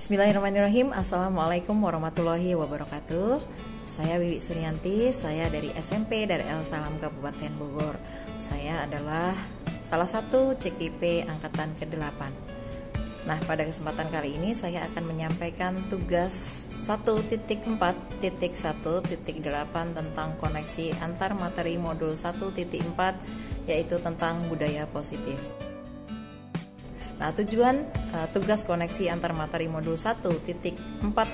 Bismillahirrahmanirrahim. Assalamualaikum warahmatullahi wabarakatuh. Saya Wiwi Suryanti, saya dari SMP Darul Salam Kabupaten Bogor. Saya adalah salah satu CGP Angkatan ke-8. Nah, pada kesempatan kali ini saya akan menyampaikan tugas 1.4.1.8 tentang koneksi antar materi modul 1.4, yaitu tentang budaya positif. Nah, tugas koneksi antar materi modul 1.4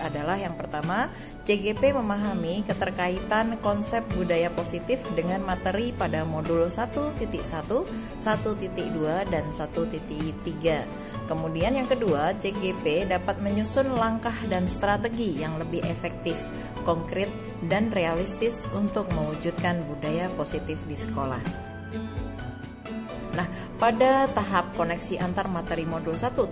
adalah yang pertama, CGP memahami keterkaitan konsep budaya positif dengan materi pada modul 1.1, 1.2, dan 1.3. Kemudian yang kedua, CGP dapat menyusun langkah dan strategi yang lebih efektif, konkret, dan realistis untuk mewujudkan budaya positif di sekolah. Nah, pada tahap koneksi antar materi modul 1.4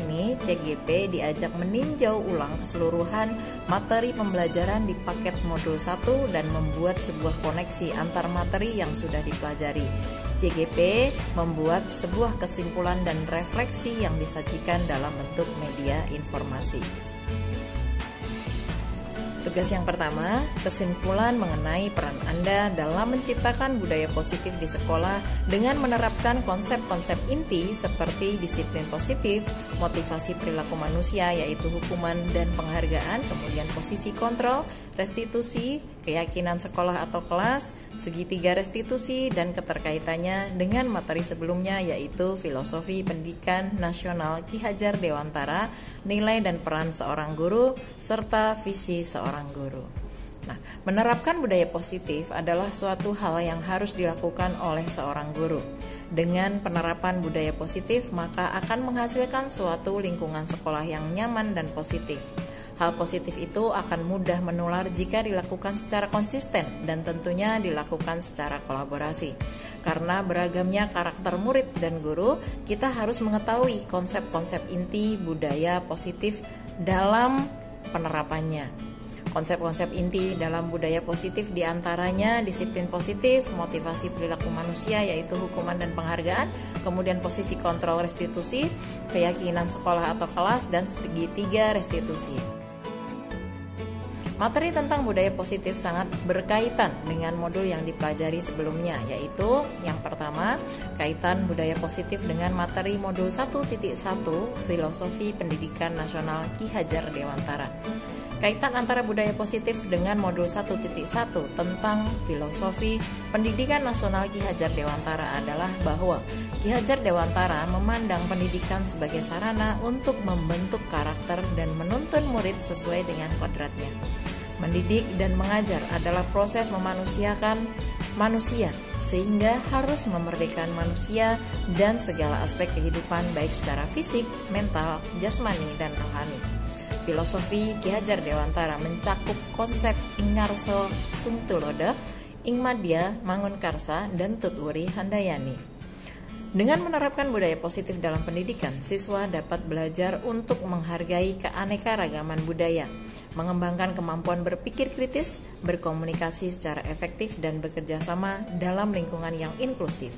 ini, CGP diajak meninjau ulang keseluruhan materi pembelajaran di paket modul 1 dan membuat sebuah koneksi antar materi yang sudah dipelajari. CGP membuat sebuah kesimpulan dan refleksi yang disajikan dalam bentuk media informasi. Tugas yang pertama, kesimpulan mengenai peran Anda dalam menciptakan budaya positif di sekolah dengan menerapkan konsep-konsep inti seperti disiplin positif, motivasi perilaku manusia yaitu hukuman dan penghargaan, kemudian posisi kontrol, restitusi, keyakinan sekolah atau kelas, segitiga restitusi, dan keterkaitannya dengan materi sebelumnya yaitu filosofi pendidikan nasional Ki Hajar Dewantara, nilai dan peran seorang guru, serta visi seorang guru. Nah, menerapkan budaya positif adalah suatu hal yang harus dilakukan oleh seorang guru. Dengan penerapan budaya positif, maka akan menghasilkan suatu lingkungan sekolah yang nyaman dan positif. Hal positif itu akan mudah menular jika dilakukan secara konsisten dan tentunya dilakukan secara kolaborasi. Karena beragamnya karakter murid dan guru, kita harus mengetahui konsep-konsep inti budaya positif dalam penerapannya. Konsep-konsep inti dalam budaya positif diantaranya disiplin positif, motivasi perilaku manusia yaitu hukuman dan penghargaan, kemudian posisi kontrol restitusi, keyakinan sekolah atau kelas, dan segitiga restitusi. Materi tentang budaya positif sangat berkaitan dengan modul yang dipelajari sebelumnya, yaitu yang pertama, kaitan budaya positif dengan materi modul 1.1 Filosofi Pendidikan Nasional Ki Hajar Dewantara. Kaitan antara budaya positif dengan modul 1.1 tentang Filosofi Pendidikan Nasional Ki Hajar Dewantara adalah bahwa Ki Hajar Dewantara memandang pendidikan sebagai sarana untuk membentuk karakter dan menuntun murid sesuai dengan kodratnya. Mendidik dan mengajar adalah proses memanusiakan manusia, sehingga harus memerdekakan manusia dan segala aspek kehidupan baik secara fisik, mental, jasmani, dan rohani. Filosofi Ki Hajar Dewantara mencakup konsep Ingarso Sungtulodo, Ingmadya Mangunkarsa, dan Tutwuri Handayani. Dengan menerapkan budaya positif dalam pendidikan, siswa dapat belajar untuk menghargai keanekaragaman budaya, mengembangkan kemampuan berpikir kritis, berkomunikasi secara efektif, dan bekerja sama dalam lingkungan yang inklusif.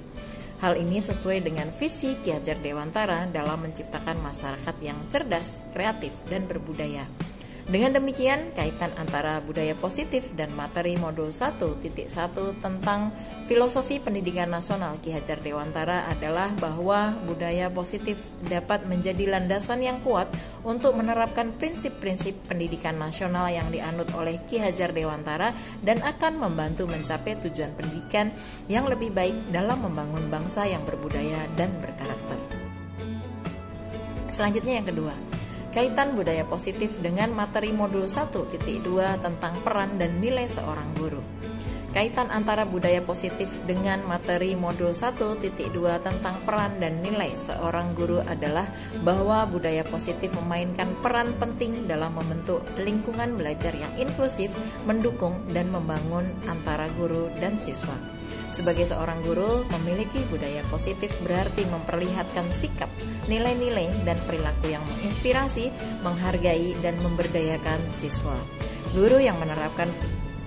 Hal ini sesuai dengan visi Ki Hajar Dewantara dalam menciptakan masyarakat yang cerdas, kreatif, dan berbudaya. Dengan demikian, kaitan antara budaya positif dan materi modul 1.1 tentang Filosofi Pendidikan Nasional Ki Hajar Dewantara adalah bahwa budaya positif dapat menjadi landasan yang kuat untuk menerapkan prinsip-prinsip pendidikan nasional yang dianut oleh Ki Hajar Dewantara dan akan membantu mencapai tujuan pendidikan yang lebih baik dalam membangun bangsa yang berbudaya dan berkarakter. Selanjutnya yang kedua, kaitan budaya positif dengan materi modul 1.2 tentang peran dan nilai seorang guru. Kaitan antara budaya positif dengan materi modul 1.2 tentang peran dan nilai seorang guru adalah bahwa budaya positif memainkan peran penting dalam membentuk lingkungan belajar yang inklusif, mendukung, dan membangun antara guru dan siswa. Sebagai seorang guru, memiliki budaya positif berarti memperlihatkan sikap, nilai-nilai, dan perilaku yang menginspirasi, menghargai, dan memberdayakan siswa. Guru yang menerapkan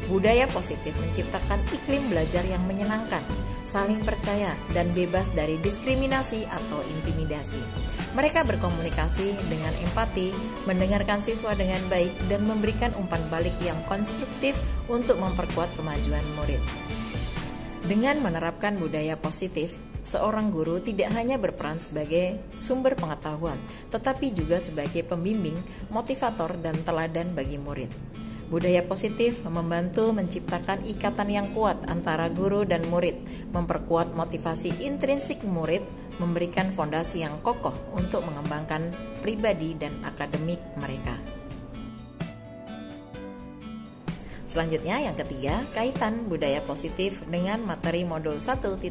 budaya positif menciptakan iklim belajar yang menyenangkan, saling percaya, dan bebas dari diskriminasi atau intimidasi. Mereka berkomunikasi dengan empati, mendengarkan siswa dengan baik, dan memberikan umpan balik yang konstruktif untuk memperkuat kemajuan murid. Dengan menerapkan budaya positif, seorang guru tidak hanya berperan sebagai sumber pengetahuan, tetapi juga sebagai pembimbing, motivator, dan teladan bagi murid. Budaya positif membantu menciptakan ikatan yang kuat antara guru dan murid, memperkuat motivasi intrinsik murid, memberikan fondasi yang kokoh untuk mengembangkan pribadi dan akademik mereka. Selanjutnya yang ketiga, kaitan budaya positif dengan materi modul 1.3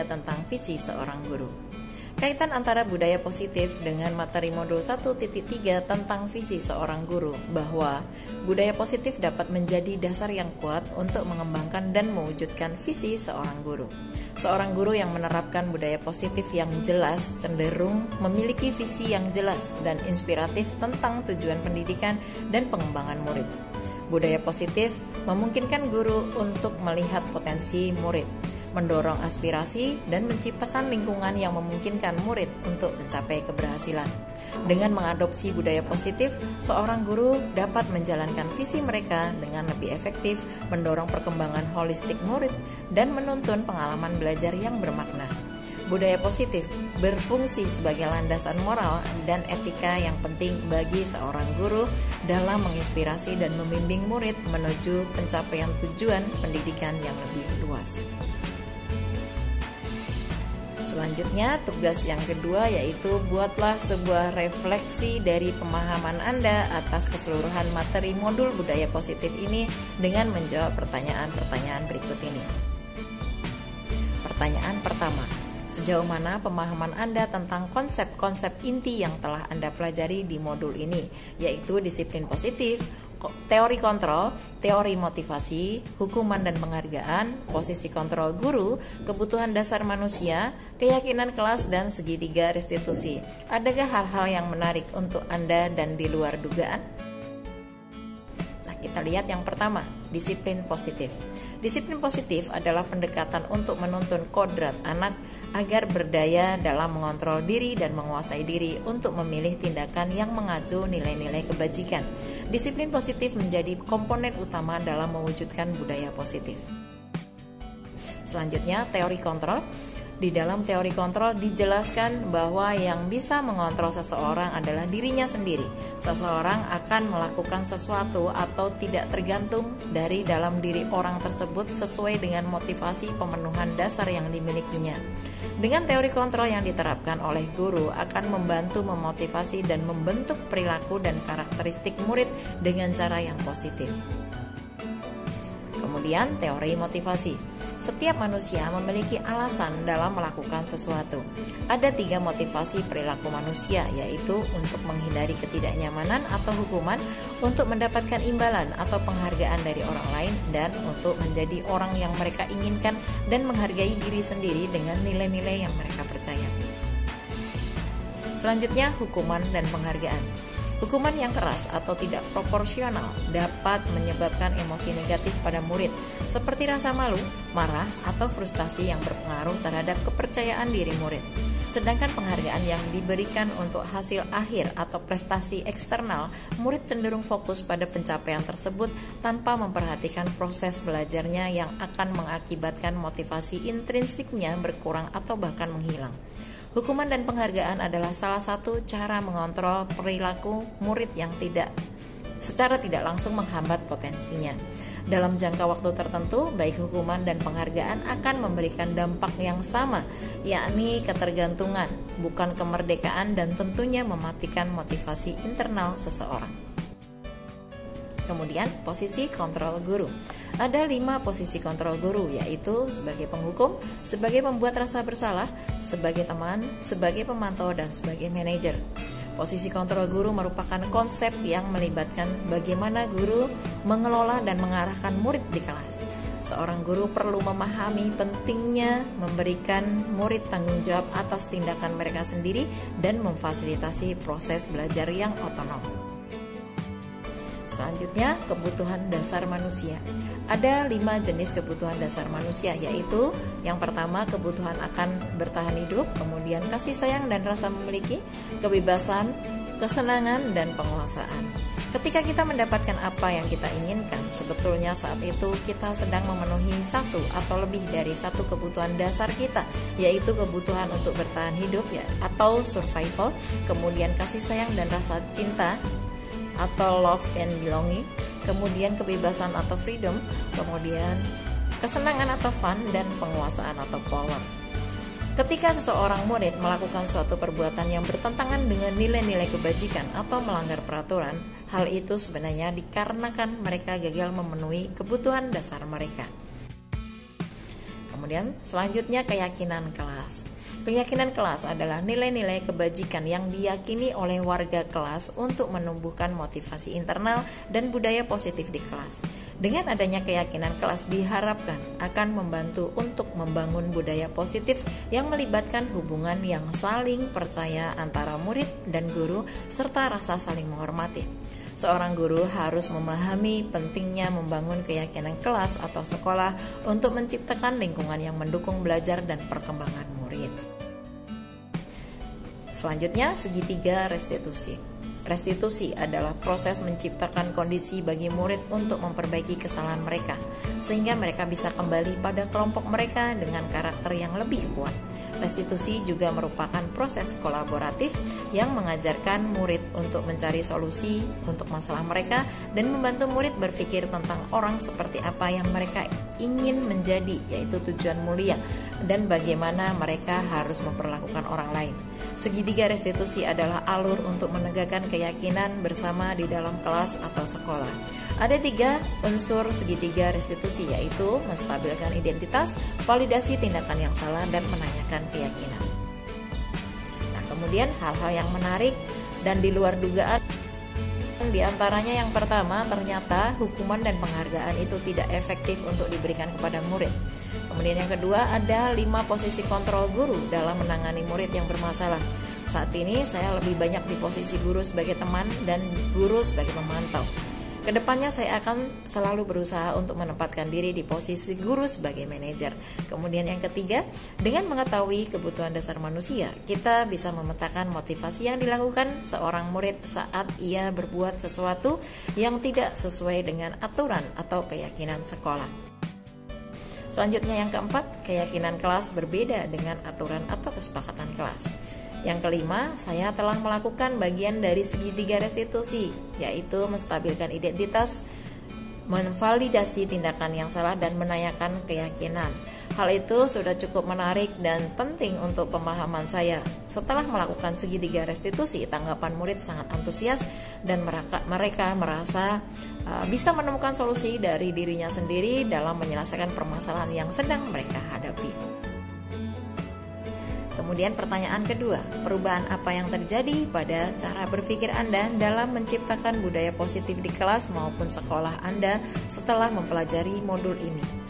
tentang visi seorang guru. Kaitan antara budaya positif dengan materi modul 1.3 tentang visi seorang guru, bahwa budaya positif dapat menjadi dasar yang kuat untuk mengembangkan dan mewujudkan visi seorang guru. Seorang guru yang menerapkan budaya positif yang jelas cenderung memiliki visi yang jelas dan inspiratif tentang tujuan pendidikan dan pengembangan murid. Budaya positif memungkinkan guru untuk melihat potensi murid, mendorong aspirasi, dan menciptakan lingkungan yang memungkinkan murid untuk mencapai keberhasilan. Dengan mengadopsi budaya positif, seorang guru dapat menjalankan visi mereka dengan lebih efektif, mendorong perkembangan holistik murid, dan menuntun pengalaman belajar yang bermakna. Budaya positif berfungsi sebagai landasan moral dan etika yang penting bagi seorang guru dalam menginspirasi dan membimbing murid menuju pencapaian tujuan pendidikan yang lebih luas. Selanjutnya, tugas yang kedua yaitu buatlah sebuah refleksi dari pemahaman Anda atas keseluruhan materi modul budaya positif ini dengan menjawab pertanyaan-pertanyaan berikut ini. Pertanyaan pertama, sejauh mana pemahaman Anda tentang konsep-konsep inti yang telah Anda pelajari di modul ini, yaitu disiplin positif, teori kontrol, teori motivasi, hukuman dan penghargaan, posisi kontrol guru, kebutuhan dasar manusia, keyakinan kelas, dan segitiga restitusi. Adakah hal-hal yang menarik untuk Anda dan di luar dugaan? Kita lihat yang pertama, disiplin positif. Disiplin positif adalah pendekatan untuk menuntun kodrat anak agar berdaya dalam mengontrol diri dan menguasai diri untuk memilih tindakan yang mengacu nilai-nilai kebajikan. Disiplin positif menjadi komponen utama dalam mewujudkan budaya positif. Selanjutnya, teori kontrol. Di dalam teori kontrol dijelaskan bahwa yang bisa mengontrol seseorang adalah dirinya sendiri. Seseorang akan melakukan sesuatu atau tidak tergantung dari dalam diri orang tersebut sesuai dengan motivasi pemenuhan dasar yang dimilikinya. Dengan teori kontrol yang diterapkan oleh guru akan membantu memotivasi dan membentuk perilaku dan karakteristik murid dengan cara yang positif. Kemudian teori motivasi. Setiap manusia memiliki alasan dalam melakukan sesuatu. Ada 3 motivasi perilaku manusia, yaitu untuk menghindari ketidaknyamanan atau hukuman, untuk mendapatkan imbalan atau penghargaan dari orang lain, dan untuk menjadi orang yang mereka inginkan dan menghargai diri sendiri dengan nilai-nilai yang mereka percaya. Selanjutnya, hukuman dan penghargaan. Hukuman yang keras atau tidak proporsional dapat menyebabkan emosi negatif pada murid, seperti rasa malu, marah, atau frustasi yang berpengaruh terhadap kepercayaan diri murid. Sedangkan penghargaan yang diberikan untuk hasil akhir atau prestasi eksternal, murid cenderung fokus pada pencapaian tersebut tanpa memperhatikan proses belajarnya yang akan mengakibatkan motivasi intrinsiknya berkurang atau bahkan menghilang. Hukuman dan penghargaan adalah salah satu cara mengontrol perilaku murid yang secara tidak langsung menghambat potensinya. Dalam jangka waktu tertentu, baik hukuman dan penghargaan akan memberikan dampak yang sama, yakni ketergantungan, bukan kemerdekaan, dan tentunya mematikan motivasi internal seseorang. Kemudian, posisi kontrol guru. Ada 5 posisi kontrol guru, yaitu sebagai penghukum, sebagai pembuat rasa bersalah, sebagai teman, sebagai pemantau, dan sebagai manajer. Posisi kontrol guru merupakan konsep yang melibatkan bagaimana guru mengelola dan mengarahkan murid di kelas. Seorang guru perlu memahami pentingnya memberikan murid tanggung jawab atas tindakan mereka sendiri dan memfasilitasi proses belajar yang otonom. Selanjutnya, kebutuhan dasar manusia. ada 5 jenis kebutuhan dasar manusia, yaitu yang pertama kebutuhan akan bertahan hidup, kemudian kasih sayang dan rasa memiliki, kebebasan, kesenangan, dan penguasaan. Ketika kita mendapatkan apa yang kita inginkan, sebetulnya saat itu kita sedang memenuhi satu atau lebih dari satu kebutuhan dasar kita, yaitu kebutuhan untuk bertahan hidup ya, atau survival, kemudian kasih sayang dan rasa cinta atau love and belonging, kemudian kebebasan atau freedom, kemudian kesenangan atau fun, dan penguasaan atau power. Ketika seseorang murid melakukan suatu perbuatan yang bertentangan dengan nilai-nilai kebajikan atau melanggar peraturan, hal itu sebenarnya dikarenakan mereka gagal memenuhi kebutuhan dasar mereka. Kemudian selanjutnya keyakinan kelas. Keyakinan kelas adalah nilai-nilai kebajikan yang diyakini oleh warga kelas untuk menumbuhkan motivasi internal dan budaya positif di kelas. Dengan adanya keyakinan kelas diharapkan akan membantu untuk membangun budaya positif yang melibatkan hubungan yang saling percaya antara murid dan guru serta rasa saling menghormati. Seorang guru harus memahami pentingnya membangun keyakinan kelas atau sekolah untuk menciptakan lingkungan yang mendukung belajar dan perkembangan murid. Selanjutnya, segitiga restitusi. Restitusi adalah proses menciptakan kondisi bagi murid untuk memperbaiki kesalahan mereka, sehingga mereka bisa kembali pada kelompok mereka dengan karakter yang lebih kuat. Restitusi juga merupakan proses kolaboratif yang mengajarkan murid untuk mencari solusi untuk masalah mereka dan membantu murid berpikir tentang orang seperti apa yang mereka ingin menjadi, yaitu tujuan mulia, dan bagaimana mereka harus memperlakukan orang lain. Segitiga restitusi adalah alur untuk menegakkan keyakinan bersama di dalam kelas atau sekolah. Ada 3 unsur segitiga restitusi, yaitu menstabilkan identitas, validasi tindakan yang salah, dan menanyakan keyakinan. Nah, kemudian hal-hal yang menarik dan di luar dugaan, di antaranya yang pertama, ternyata hukuman dan penghargaan itu tidak efektif untuk diberikan kepada murid. Kemudian yang kedua, ada 5 posisi kontrol guru dalam menangani murid yang bermasalah. Saat ini saya lebih banyak di posisi guru sebagai teman dan guru sebagai pemantau. Kedepannya saya akan selalu berusaha untuk menempatkan diri di posisi guru sebagai manajer. Kemudian yang ketiga, dengan mengetahui kebutuhan dasar manusia, kita bisa memetakan motivasi yang dilakukan seorang murid saat ia berbuat sesuatu yang tidak sesuai dengan aturan atau keyakinan sekolah. Selanjutnya yang keempat, keyakinan kelas berbeda dengan aturan atau kesepakatan kelas. Yang kelima, saya telah melakukan bagian dari segitiga restitusi, yaitu menstabilkan identitas, memvalidasi tindakan yang salah, dan menanyakan keyakinan. Hal itu sudah cukup menarik dan penting untuk pemahaman saya. Setelah melakukan segitiga restitusi, tanggapan murid sangat antusias dan mereka merasa bisa menemukan solusi dari dirinya sendiri dalam menyelesaikan permasalahan yang sedang mereka hadapi. Kemudian pertanyaan kedua, perubahan apa yang terjadi pada cara berpikir Anda dalam menciptakan budaya positif di kelas maupun sekolah Anda setelah mempelajari modul ini?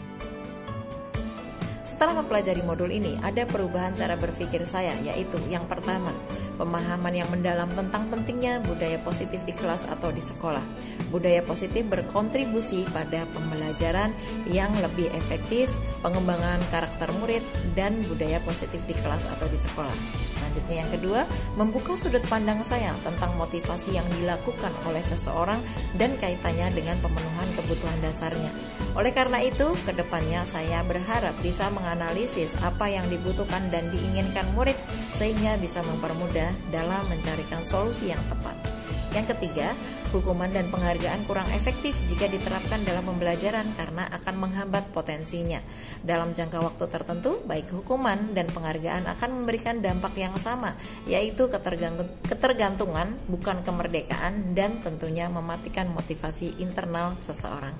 Setelah mempelajari modul ini, ada perubahan cara berpikir saya, yaitu yang pertama, pemahaman yang mendalam tentang pentingnya budaya positif di kelas atau di sekolah. Budaya positif berkontribusi pada pembelajaran yang lebih efektif, pengembangan karakter murid, dan budaya positif di kelas atau di sekolah. Selanjutnya yang kedua, membuka sudut pandang saya tentang motivasi yang dilakukan oleh seseorang dan kaitannya dengan pemenuhan kebutuhan dasarnya. Oleh karena itu, kedepannya saya berharap bisa menganalisis apa yang dibutuhkan dan diinginkan murid sehingga bisa mempermudah dalam mencarikan solusi yang tepat. Yang ketiga, hukuman dan penghargaan kurang efektif jika diterapkan dalam pembelajaran karena akan menghambat potensinya. Dalam jangka waktu tertentu, baik hukuman dan penghargaan akan memberikan dampak yang sama, yaitu ketergantungan, bukan kemerdekaan, dan tentunya mematikan motivasi internal seseorang.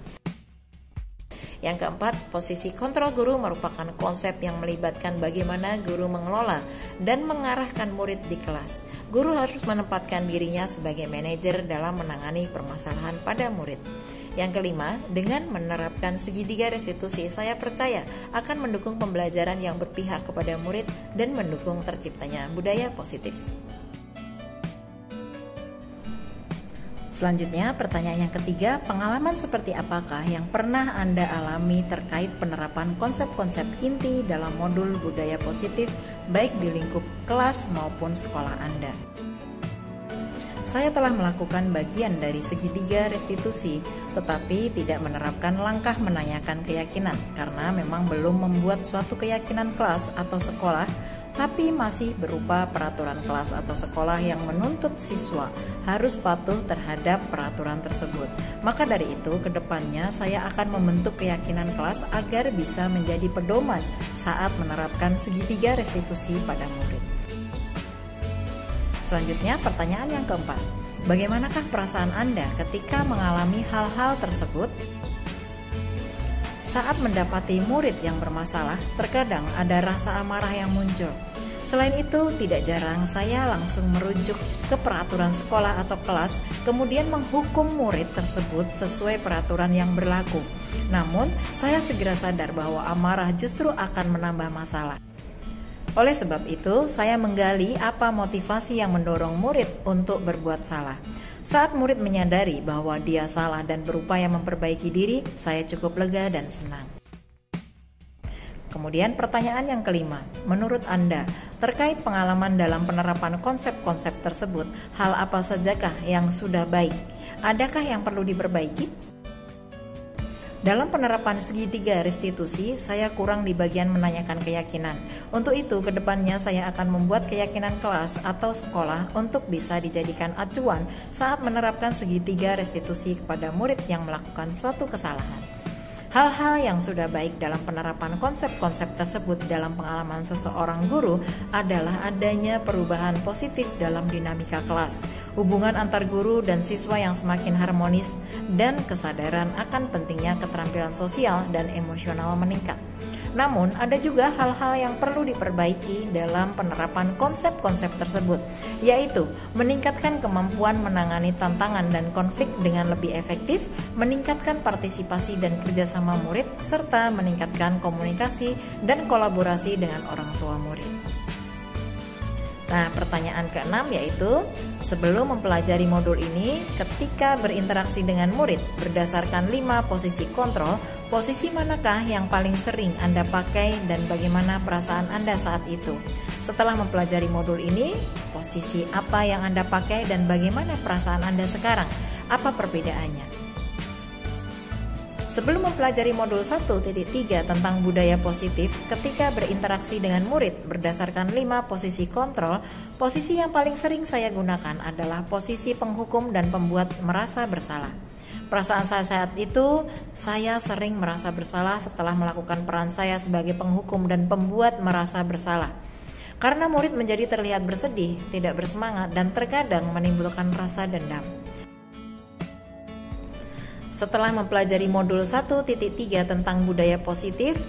Yang keempat, posisi kontrol guru merupakan konsep yang melibatkan bagaimana guru mengelola dan mengarahkan murid di kelas. Guru harus menempatkan dirinya sebagai manajer dalam menangani permasalahan pada murid. Yang kelima, dengan menerapkan segitiga restitusi, saya percaya akan mendukung pembelajaran yang berpihak kepada murid dan mendukung terciptanya budaya positif. Selanjutnya, pertanyaan yang ketiga, pengalaman seperti apakah yang pernah Anda alami terkait penerapan konsep-konsep inti dalam modul budaya positif baik di lingkup kelas maupun sekolah Anda? Saya telah melakukan bagian dari segitiga restitusi, tetapi tidak menerapkan langkah menanyakan keyakinan karena memang belum membuat suatu keyakinan kelas atau sekolah, tapi masih berupa peraturan kelas atau sekolah yang menuntut siswa harus patuh terhadap peraturan tersebut. Maka dari itu, kedepannya saya akan membentuk keyakinan kelas agar bisa menjadi pedoman saat menerapkan segitiga restitusi pada murid. Selanjutnya, pertanyaan yang keempat. Bagaimanakah perasaan Anda ketika mengalami hal-hal tersebut? Saat mendapati murid yang bermasalah, terkadang ada rasa amarah yang muncul. Selain itu, tidak jarang saya langsung merujuk ke peraturan sekolah atau kelas, kemudian menghukum murid tersebut sesuai peraturan yang berlaku. Namun, saya segera sadar bahwa amarah justru akan menambah masalah. Oleh sebab itu, saya menggali apa motivasi yang mendorong murid untuk berbuat salah. Saat murid menyadari bahwa dia salah dan berupaya memperbaiki diri, saya cukup lega dan senang. Kemudian pertanyaan yang kelima, menurut Anda, terkait pengalaman dalam penerapan konsep-konsep tersebut, hal apa sajakah yang sudah baik? Adakah yang perlu diperbaiki? Dalam penerapan segitiga restitusi, saya kurang di bagian menanyakan keyakinan. Untuk itu, kedepannya saya akan membuat keyakinan kelas atau sekolah untuk bisa dijadikan acuan saat menerapkan segitiga restitusi kepada murid yang melakukan suatu kesalahan. Hal-hal yang sudah baik dalam penerapan konsep-konsep tersebut dalam pengalaman seseorang guru adalah adanya perubahan positif dalam dinamika kelas, hubungan antar guru dan siswa yang semakin harmonis, dan kesadaran akan pentingnya keterampilan sosial dan emosional meningkat. Namun, ada juga hal-hal yang perlu diperbaiki dalam penerapan konsep-konsep tersebut, yaitu meningkatkan kemampuan menangani tantangan dan konflik dengan lebih efektif, meningkatkan partisipasi dan kerjasama murid, serta meningkatkan komunikasi dan kolaborasi dengan orang tua murid. Nah, pertanyaan keenam yaitu, sebelum mempelajari modul ini, ketika berinteraksi dengan murid berdasarkan 5 posisi kontrol, posisi manakah yang paling sering Anda pakai dan bagaimana perasaan Anda saat itu? Setelah mempelajari modul ini, posisi apa yang Anda pakai dan bagaimana perasaan Anda sekarang? Apa perbedaannya? Sebelum mempelajari modul 1.3 tentang budaya positif, ketika berinteraksi dengan murid berdasarkan 5 posisi kontrol, posisi yang paling sering saya gunakan adalah posisi penghukum dan pembuat merasa bersalah. Perasaan saya saat itu, saya sering merasa bersalah setelah melakukan peran saya sebagai penghukum dan pembuat merasa bersalah. Karena murid menjadi terlihat bersedih, tidak bersemangat, dan terkadang menimbulkan rasa dendam. Setelah mempelajari modul 1.3 tentang budaya positif,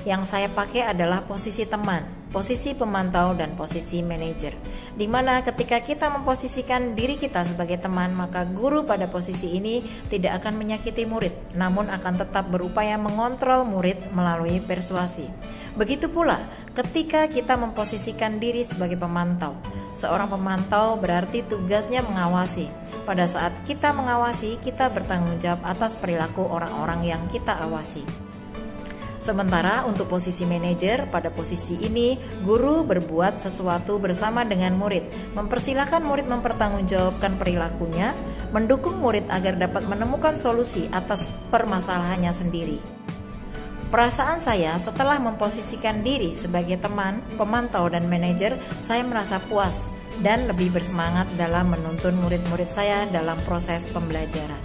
yang saya pakai adalah posisi teman, posisi pemantau, dan posisi manajer. Di mana ketika kita memposisikan diri kita sebagai teman, maka guru pada posisi ini tidak akan menyakiti murid, namun akan tetap berupaya mengontrol murid melalui persuasi. Begitu pula ketika kita memposisikan diri sebagai pemantau. Seorang pemantau berarti tugasnya mengawasi. Pada saat kita mengawasi, kita bertanggung jawab atas perilaku orang-orang yang kita awasi. Sementara untuk posisi manajer, pada posisi ini guru berbuat sesuatu bersama dengan murid, mempersilahkan murid mempertanggungjawabkan perilakunya, mendukung murid agar dapat menemukan solusi atas permasalahannya sendiri. Perasaan saya setelah memposisikan diri sebagai teman, pemantau, dan manajer, saya merasa puas dan lebih bersemangat dalam menuntun murid-murid saya dalam proses pembelajaran.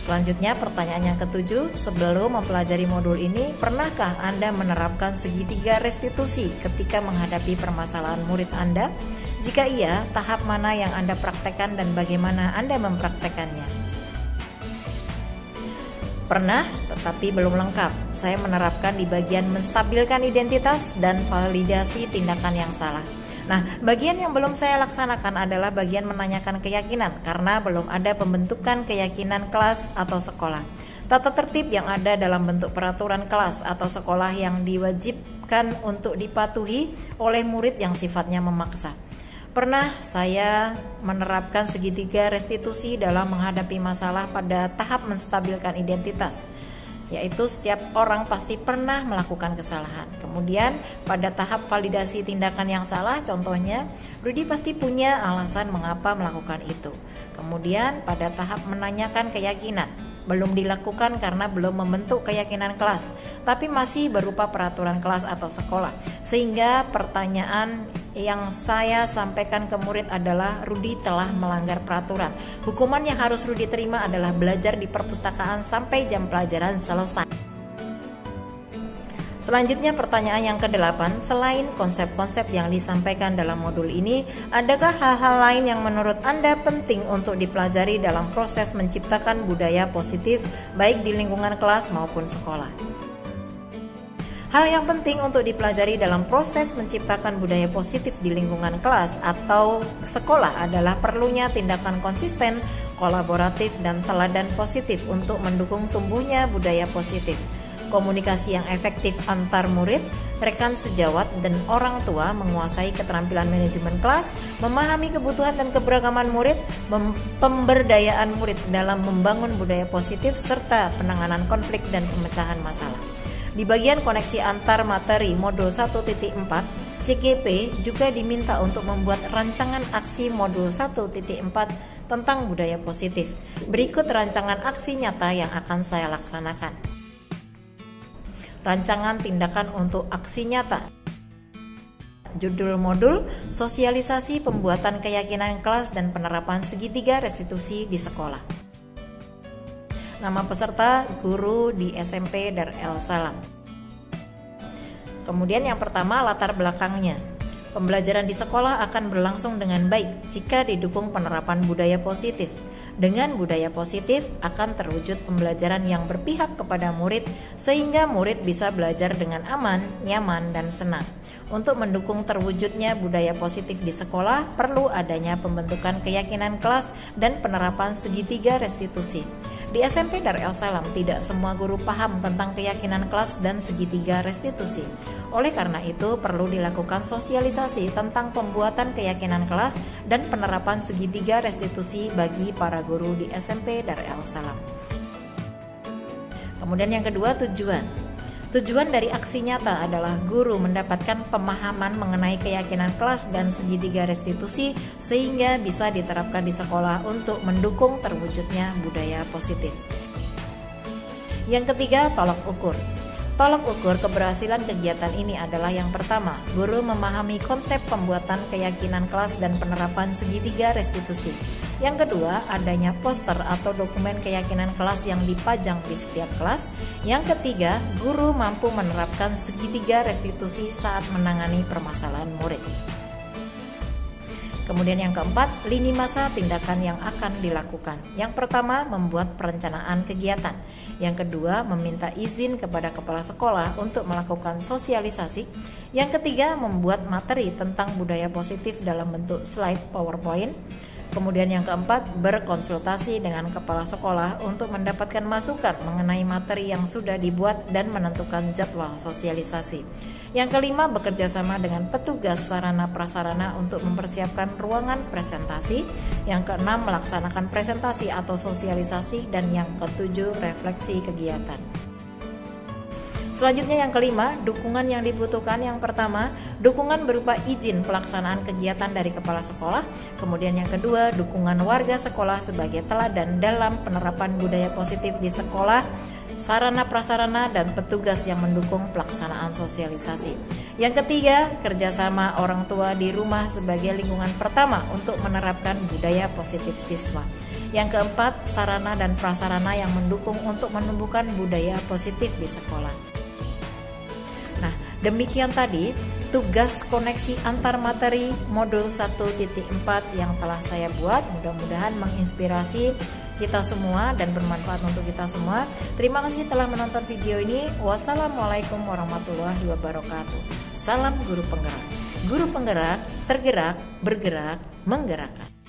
Selanjutnya, pertanyaan yang ketujuh, sebelum mempelajari modul ini, pernahkah Anda menerapkan segitiga restitusi ketika menghadapi permasalahan murid Anda? Jika iya, tahap mana yang Anda praktekkan dan bagaimana Anda mempraktekannya? Pernah, tetapi belum lengkap. Saya menerapkan di bagian menstabilkan identitas dan validasi tindakan yang salah. Nah, bagian yang belum saya laksanakan adalah bagian menanyakan keyakinan karena belum ada pembentukan keyakinan kelas atau sekolah. Tata tertib yang ada dalam bentuk peraturan kelas atau sekolah yang diwajibkan untuk dipatuhi oleh murid yang sifatnya memaksa. Pernah saya menerapkan segitiga restitusi dalam menghadapi masalah pada tahap menstabilkan identitas, yaitu setiap orang pasti pernah melakukan kesalahan. Kemudian pada tahap validasi tindakan yang salah, contohnya Rudy pasti punya alasan mengapa melakukan itu. Kemudian pada tahap menanyakan keyakinan, belum dilakukan karena belum membentuk keyakinan kelas, tapi masih berupa peraturan kelas atau sekolah. Sehingga pertanyaan yang saya sampaikan ke murid adalah Rudy telah melanggar peraturan. Hukuman yang harus Rudy terima adalah belajar di perpustakaan sampai jam pelajaran selesai. Selanjutnya pertanyaan yang ke-8, selain konsep-konsep yang disampaikan dalam modul ini, adakah hal-hal lain yang menurut Anda penting untuk dipelajari dalam proses menciptakan budaya positif baik di lingkungan kelas maupun sekolah? Hal yang penting untuk dipelajari dalam proses menciptakan budaya positif di lingkungan kelas atau sekolah adalah perlunya tindakan konsisten, kolaboratif, dan teladan positif untuk mendukung tumbuhnya budaya positif. Komunikasi yang efektif antar murid, rekan sejawat, dan orang tua, menguasai keterampilan manajemen kelas, memahami kebutuhan dan keberagaman murid, pemberdayaan murid dalam membangun budaya positif, serta penanganan konflik dan pemecahan masalah. Di bagian koneksi antar materi modul 1.4, CGP juga diminta untuk membuat rancangan aksi modul 1.4 tentang budaya positif. Berikut rancangan aksi nyata yang akan saya laksanakan. Rancangan tindakan untuk aksi nyata. Judul modul, sosialisasi pembuatan keyakinan kelas dan penerapan segitiga restitusi di sekolah. Nama peserta, guru di SMP Dar El Salam. Kemudian yang pertama, latar belakangnya. Pembelajaran di sekolah akan berlangsung dengan baik jika didukung penerapan budaya positif. Dengan budaya positif akan terwujud pembelajaran yang berpihak kepada murid sehingga murid bisa belajar dengan aman, nyaman, dan senang. Untuk mendukung terwujudnya budaya positif di sekolah, perlu adanya pembentukan keyakinan kelas dan penerapan segitiga restitusi. Di SMP Dar El Salam tidak semua guru paham tentang keyakinan kelas dan segitiga restitusi. Oleh karena itu perlu dilakukan sosialisasi tentang pembuatan keyakinan kelas dan penerapan segitiga restitusi bagi para guru di SMP Dar El Salam. Kemudian yang kedua, tujuan. Tujuan dari aksi nyata adalah guru mendapatkan pemahaman mengenai keyakinan kelas dan segitiga restitusi sehingga bisa diterapkan di sekolah untuk mendukung terwujudnya budaya positif. Yang ketiga, tolak ukur. Tolak ukur keberhasilan kegiatan ini adalah yang pertama, guru memahami konsep pembuatan keyakinan kelas dan penerapan segitiga restitusi. Yang kedua, adanya poster atau dokumen keyakinan kelas yang dipajang di setiap kelas. Yang ketiga, guru mampu menerapkan segitiga restitusi saat menangani permasalahan murid. Kemudian yang keempat, lini masa tindakan yang akan dilakukan. Yang pertama, membuat perencanaan kegiatan. Yang kedua, meminta izin kepada kepala sekolah untuk melakukan sosialisasi. Yang ketiga, membuat materi tentang budaya positif dalam bentuk slide PowerPoint. Kemudian yang keempat, berkonsultasi dengan kepala sekolah untuk mendapatkan masukan mengenai materi yang sudah dibuat dan menentukan jadwal sosialisasi. Yang kelima, bekerja sama dengan petugas sarana prasarana untuk mempersiapkan ruangan presentasi. Yang keenam, melaksanakan presentasi atau sosialisasi. Dan yang ketujuh, refleksi kegiatan. Selanjutnya yang kelima, dukungan yang dibutuhkan. Yang pertama, dukungan berupa izin pelaksanaan kegiatan dari kepala sekolah. Kemudian yang kedua, dukungan warga sekolah sebagai teladan dalam penerapan budaya positif di sekolah, sarana prasarana dan petugas yang mendukung pelaksanaan sosialisasi. Yang ketiga, kerjasama orang tua di rumah sebagai lingkungan pertama untuk menerapkan budaya positif siswa. Yang keempat, sarana dan prasarana yang mendukung untuk menumbuhkan budaya positif di sekolah. Demikian tadi tugas koneksi antar materi modul 1.4 yang telah saya buat. Mudah-mudahan menginspirasi kita semua dan bermanfaat untuk kita semua. Terima kasih telah menonton video ini. Wassalamualaikum warahmatullahi wabarakatuh. Salam guru penggerak. Guru penggerak, tergerak, bergerak, menggerakkan.